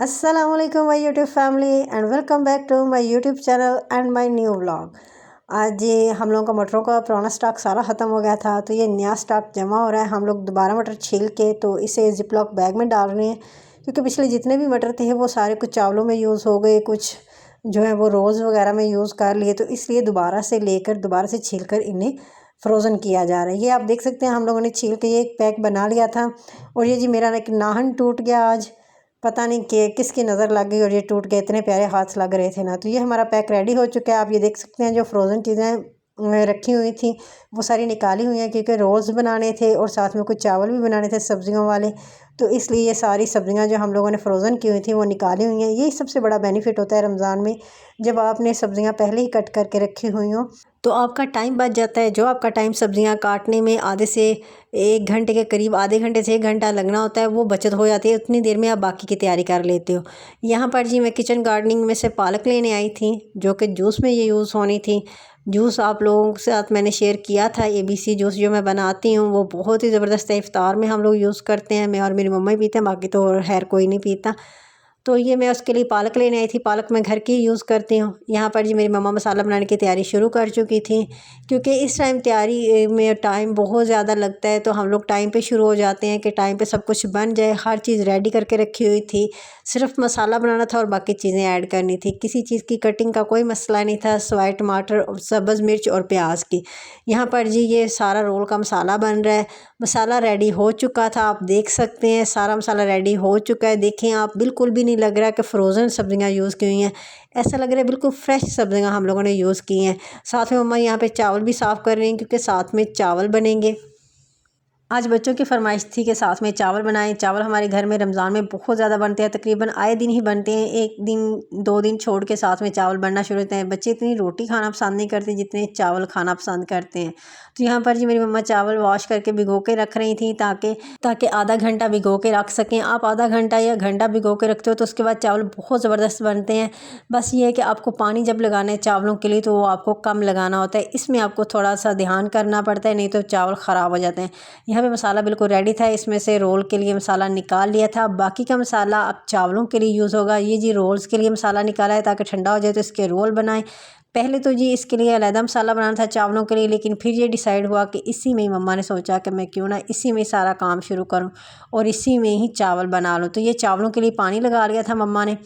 अस्सलामुअलैकुम my YouTube family and welcome back to my YouTube channel and my new vlog. आज ये हम लोगों का मटरों का पुराना स्टॉक सारा ख़त्म हो गया था, तो ये नया स्टॉक जमा हो रहा है। हम लोग दोबारा मटर छील के तो इसे जिपलॉक बैग में डाल रहे हैं, क्योंकि पिछले जितने भी मटर थे वो सारे कुछ चावलों में यूज़ हो गए, कुछ जो है वो रोज़ वगैरह में यूज़ कर लिए, तो इसलिए दोबारा से छील कर इन्हें फ्रोज़न किया जा रहा है। ये आप देख सकते हैं हम लोगों ने छील के ये एक पैक बना लिया था। और ये जी मेरा एक नाहन टूट गया आज, पता नहीं कि किसकी नज़र लग गई और ये टूट गए। इतने प्यारे हाथ लग रहे थे ना। तो ये हमारा पैक रेडी हो चुका है। आप ये देख सकते हैं जो फ्रोज़न चीज़ें रखी हुई थी वो सारी निकाली हुई हैं, क्योंकि रोल्स बनाने थे और साथ में कुछ चावल भी बनाने थे सब्जियों वाले, तो इसलिए ये सारी सब्जियां जो हम लोगों ने फ्रोज़न की हुई थी वो निकाली हुई हैं। यही सबसे बड़ा बेनिफिट होता है रमज़ान में, जब आपने सब्जियां पहले ही कट करके रखी हुई हों तो आपका टाइम बच जाता है। जो आपका टाइम सब्जियां काटने में आधे से 1 घंटे के करीब, आधे घंटे से 1 घंटा लगना होता है, वो बचत हो जाती है। उतनी देर में आप बाकी की तैयारी कर लेते हो। यहाँ पर जी मैं किचन गार्डनिंग में से पालक लेने आई थी, जो कि जूस में ये यूज़ होनी थी। जूस आप लोगों के साथ मैंने शेयर किया था। ABC जूस जो मैं बनाती हूँ वो बहुत ही ज़बरदस्त है। इफ्तार में हम लोग यूज़ करते हैं, मैं और मेरी मम्मा ही पीते हैं, बाकी तो खैर कोई नहीं पीता। तो ये मैं उसके लिए पालक लेने आई थी। पालक मैं घर की यूज़ करती हूँ। यहाँ पर जी मेरी मम्मा मसाला बनाने की तैयारी शुरू कर चुकी थी, क्योंकि इस टाइम तैयारी में टाइम बहुत ज़्यादा लगता है, तो हम लोग टाइम पे शुरू हो जाते हैं कि टाइम पे सब कुछ बन जाए। हर चीज़ रेडी करके रखी हुई थी, सिर्फ मसाला बनाना था और बाकी चीज़ें ऐड करनी थी। किसी चीज़ की कटिंग का कोई मसला नहीं था, सिवाय टमाटर, सब्ज़ मिर्च और प्याज की। यहाँ पर जी ये सारा रोल का मसाला बन रहा है। मसाला रेडी हो चुका था, आप देख सकते हैं सारा मसाला रेडी हो चुका है। देखें आप, बिल्कुल भी नहीं लग रहा कि फ़्रोज़न सब्जियां यूज़ की हुई हैं, ऐसा लग रहा है बिल्कुल फ्रेश सब्जियां हम लोगों ने यूज़ की हैं। साथ में मम्मा यहाँ पे चावल भी साफ़ कर रही हैं, क्योंकि साथ में चावल बनेंगे। आज बच्चों की फरमाइश थी कि साथ में चावल बनाएं। चावल हमारे घर में रमज़ान में बहुत ज़्यादा बनते हैं, तकरीबन आए दिन ही बनते हैं। 1 दिन 2 दिन छोड़ के साथ में चावल बनना शुरू होते हैं। बच्चे इतनी रोटी खाना पसंद नहीं करते जितने चावल खाना पसंद करते हैं। तो यहाँ पर जी मेरी मम्मा चावल वॉश करके भिगो के रख रही थी, ताकि आधा घंटा भिगो के रख सकें। आप आधा घंटा या घंटा भिगो के रखते हो तो उसके बाद चावल बहुत ज़बरदस्त बनते हैं। बस ये है कि आपको पानी जब लगाना है चावलों के लिए तो वो आपको कम लगाना होता है। इसमें आपको थोड़ा सा ध्यान करना पड़ता है, नहीं तो चावल ख़राब हो जाते हैं। यहाँ पे मसाला बिल्कुल रेडी था। इसमें से रोल के लिए मसाला निकाल लिया था। बाकी का मसाला अब चावलों के लिए यूज़ होगा। ये जी रोल्स के लिए मसाला निकाला है, ताकि ठंडा हो जाए तो इसके रोल बनाएं। पहले तो जी इसके लिए अलहदा मसाला बनाना था चावलों के लिए, लेकिन फिर ये डिसाइड हुआ कि इसी में ही, मम्मा ने सोचा कि मैं क्यों ना इसी में सारा काम शुरू करूं और इसी में ही चावल बना लूं। तो ये चावलों के लिए पानी लगा लिया था मम्मा ने।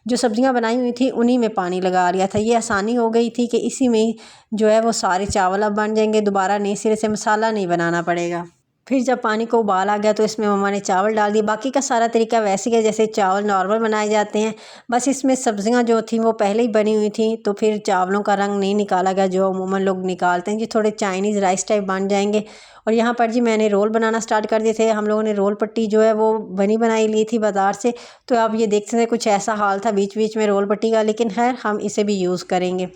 जो सब्जियां बनाई हुई थी उन्हीं में पानी लगा लिया था। ये आसानी हो गई थी कि इसी में ही जो है वो सारे चावल अब बन जाएंगे, दोबारा नए सिरे से मसाला नहीं बनाना पड़ेगा। फिर जब पानी को उबाल आ गया तो इसमें मम्मा ने चावल डाल दिए। बाकी का सारा तरीका वैसे ही है जैसे चावल नॉर्मल बनाए जाते हैं, बस इसमें सब्जियां जो थी वो पहले ही बनी हुई थी, तो फिर चावलों का रंग नहीं निकाला गया जो अमूमन लोग निकालते हैं। जी थोड़े चाइनीज़ राइस टाइप बन जाएंगे। और यहाँ पर जी मैंने रोल बनाना स्टार्ट कर दिए थे। हम लोगों ने रोल पट्टी जो है वो बनी बनाई ली थी बाज़ार से, तो आप ये देखते थे कुछ ऐसा हाल था बीच बीच में रोल पट्टी का, लेकिन खैर हम इसे भी यूज़ करेंगे।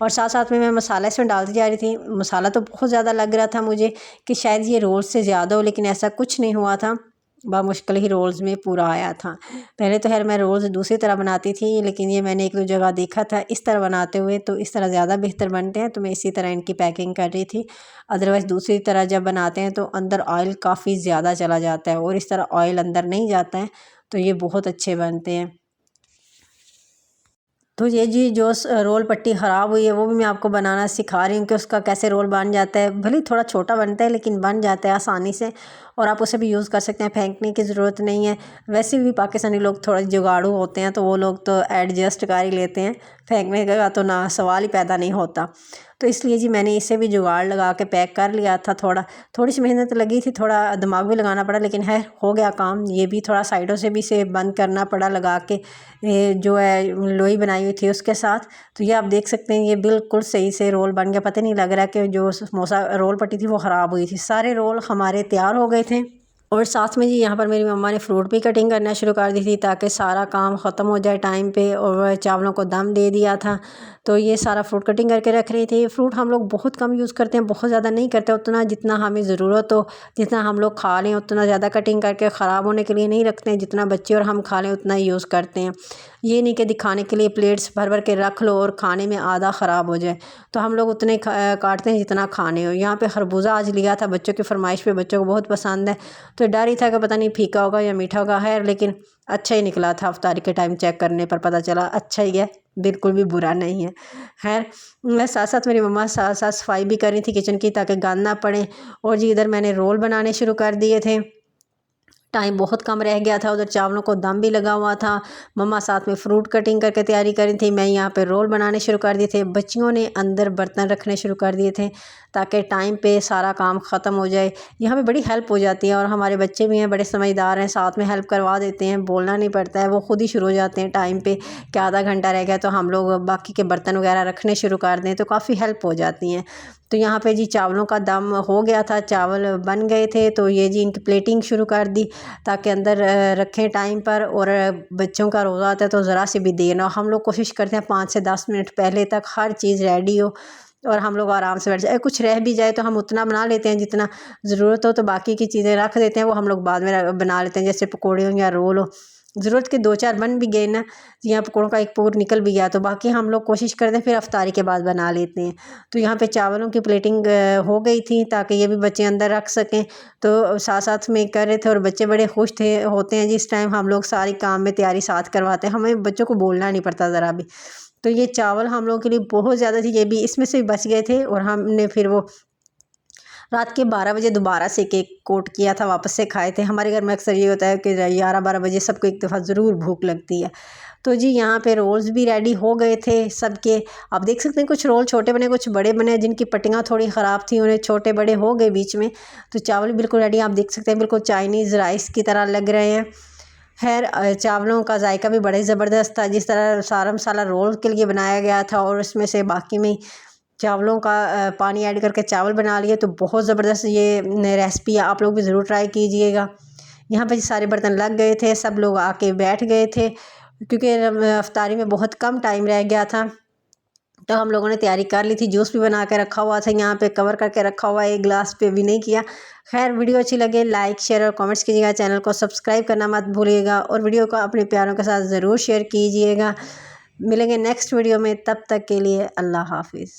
और साथ साथ में मैं मसाला इसमें डालती जा रही थी। मसाला तो बहुत ज़्यादा लग रहा था मुझे कि शायद ये रोल्स से ज़्यादा हो, लेकिन ऐसा कुछ नहीं हुआ था। बामुश्किल ही रोल्स में पूरा आया था। पहले तो खैर मैं रोल्स दूसरी तरह बनाती थी, लेकिन ये मैंने 1-2 जगह देखा था इस तरह बनाते हुए, तो इस तरह ज़्यादा बेहतर बनते हैं, तो मैं इसी तरह इनकी पैकिंग कर रही थी। अदरवाइज़ दूसरी तरह जब बनाते हैं तो अंदर ऑयल काफ़ी ज़्यादा चला जाता है, और इस तरह ऑयल अंदर नहीं जाता है, तो ये बहुत अच्छे बनते हैं। तो ये जी जो रोल पट्टी ख़राब हुई है वो भी मैं आपको बनाना सिखा रही हूँ कि उसका कैसे रोल बन जाता है। भले थोड़ा छोटा बनता है लेकिन बन जाता है आसानी से, और आप उसे भी यूज़ कर सकते हैं, फेंकने की ज़रूरत नहीं है। वैसे भी पाकिस्तानी लोग थोड़े जुगाड़ू होते हैं, तो वो लोग तो एडजस्ट कर ही लेते हैं, फेंकने का तो ना सवाल ही पैदा नहीं होता। तो इसलिए जी मैंने इसे भी जुगाड़ लगा के पैक कर लिया था। थोड़ी सी मेहनत लगी थी, थोड़ा दिमाग भी लगाना पड़ा, लेकिन है हो गया काम। ये भी थोड़ा साइडों से भी इसे बंद करना पड़ा लगा के, जो है लोई बनाई हुई थी उसके साथ। तो ये आप देख सकते हैं ये बिल्कुल सही से रोल बन गया। पता नहीं लग रहा कि जो समोसा रोल पट्टी थी वो ख़राब हुई थी। सारे रोल हमारे तैयार हो गए थे। और साथ में जी यहाँ पर मेरी मम्मा ने फ्रूट भी कटिंग करना शुरू कर दी थी, ताकि सारा काम ख़त्म हो जाए टाइम पे। और चावलों को दम दे दिया था, तो ये सारा फ्रूट कटिंग करके रख रही थी। फ्रूट हम लोग बहुत कम यूज़ करते हैं, बहुत ज़्यादा नहीं करते, उतना जितना हमें ज़रूरत हो, जितना हम लोग खा लें उतना ज़्यादा कटिंग करके ख़राब होने के लिए नहीं रखते हैं। जितना बच्चे और हम खा लें उतना ही यूज़ करते हैं। ये नहीं कि दिखाने के लिए प्लेट्स भर भर के रख लो और खाने में आधा ख़राब हो जाए। तो हम लोग उतने काटते हैं जितना खाने हो। यहाँ पे खरबूजा आज लिया था बच्चों की फरमाइश पे, बच्चों को बहुत पसंद है, तो डर ही था कि पता नहीं फीका होगा या मीठा होगा। है लेकिन अच्छा ही निकला था। इफ्तारी के टाइम चेक करने पर पता चला अच्छा ही है, बिल्कुल भी बुरा नहीं है। खैर मैं साथ साथ मेरी मम्मा साथ साथ सफाई भी कर रही थी किचन की, ताकि गंद ना पड़े। और जी इधर मैंने रोल बनाने शुरू कर दिए थे। टाइम बहुत कम रह गया था, उधर चावलों को दम भी लगा हुआ था। मम्मा साथ में फ्रूट कटिंग करके तैयारी करी थी, मैं यहाँ पे रोल बनाने शुरू कर दिए थे। बच्चियों ने अंदर बर्तन रखने शुरू कर दिए थे ताकि टाइम पे सारा काम ख़त्म हो जाए। यहाँ पे बड़ी हेल्प हो जाती है, और हमारे बच्चे भी हैं, बड़े समझदार हैं, साथ में हेल्प करवा देते हैं, बोलना नहीं पड़ता है, वो खुद ही शुरू हो जाते हैं टाइम पे कि आधा घंटा रह गया तो हम लोग बाकी के बर्तन वगैरह रखने शुरू कर दें, तो काफ़ी हेल्प हो जाती हैं। तो यहाँ पे जी चावलों का दम हो गया था, चावल बन गए थे, तो ये जी इनकी प्लेटिंग शुरू कर दी ताकि अंदर रखें टाइम पर। और बच्चों का रोज़ा आता है तो ज़रा सी भी देर ना हो। हम लोग कोशिश करते हैं 5 से 10 मिनट पहले तक हर चीज़ रेडी हो और हम लोग आराम से बैठ जाए। कुछ रह भी जाए तो हम उतना बना लेते हैं जितना ज़रूरत हो, तो बाकी की चीज़ें रख देते हैं, वो हम लोग बाद में बना लेते हैं, जैसे पकौड़े हो या रोल हो। ज़रूरत के 2-4 बन भी गए ना, या पकौड़ों का एक पूर निकल भी गया, तो बाकी हम लोग कोशिश करते हैं फिर इफ्तारी के बाद बना लेते हैं। तो यहाँ पे चावलों की प्लेटिंग हो गई थी ताकि ये भी बच्चे अंदर रख सकें, तो साथ साथ में कर रहे थे। और बच्चे बड़े खुश थे होते हैं जिस टाइम हम लोग सारी काम में तैयारी साथ करवाते हैं, हमें बच्चों को बोलना नहीं पड़ता ज़रा भी। तो ये चावल हम लोगों के लिए बहुत ज़्यादा थी, ये भी इसमें से बच गए थे, और हमने फिर वो रात के 12 बजे दोबारा से केक कोट किया था, वापस से खाए थे। हमारे घर में अक्सर ये होता है कि 11-12 बजे सबको एक दफ़ा ज़रूर भूख लगती है। तो जी यहाँ पे रोल्स भी रेडी हो गए थे सबके। आप देख सकते हैं कुछ रोल छोटे बने, कुछ बड़े बने, जिनकी पट्टियाँ थोड़ी ख़राब थी उन्हें छोटे बड़े हो गए बीच में। तो चावल बिल्कुल रेडी, आप देख सकते हैं बिल्कुल चाइनीज़ राइस की तरह लग रहे हैं। खैर चावलों का जायका भी बड़ा ही ज़बरदस्त था, जिस तरह सारा मसाला रोल के लिए बनाया गया था और उसमें से बाकी में चावलों का पानी ऐड करके चावल बना लिए, तो बहुत ज़बरदस्त ये रेसिपी है, आप लोग भी ज़रूर ट्राई कीजिएगा। यहाँ पे सारे बर्तन लग गए थे, सब लोग आके बैठ गए थे, क्योंकि इफ्तारी में बहुत कम टाइम रह गया था, तो हम लोगों ने तैयारी कर ली थी। जूस भी बना के रखा हुआ था, यहाँ पे कवर करके रखा हुआ है, एक गिलास पे भी नहीं किया। खैर वीडियो अच्छी लगे लाइक शेयर और कमेंट्स कीजिएगा, चैनल को सब्सक्राइब करना मत भूलिएगा, और वीडियो को अपने प्यारों के साथ ज़रूर शेयर कीजिएगा। मिलेंगे नेक्स्ट वीडियो में, तब तक के लिए अल्लाह हाफिज़।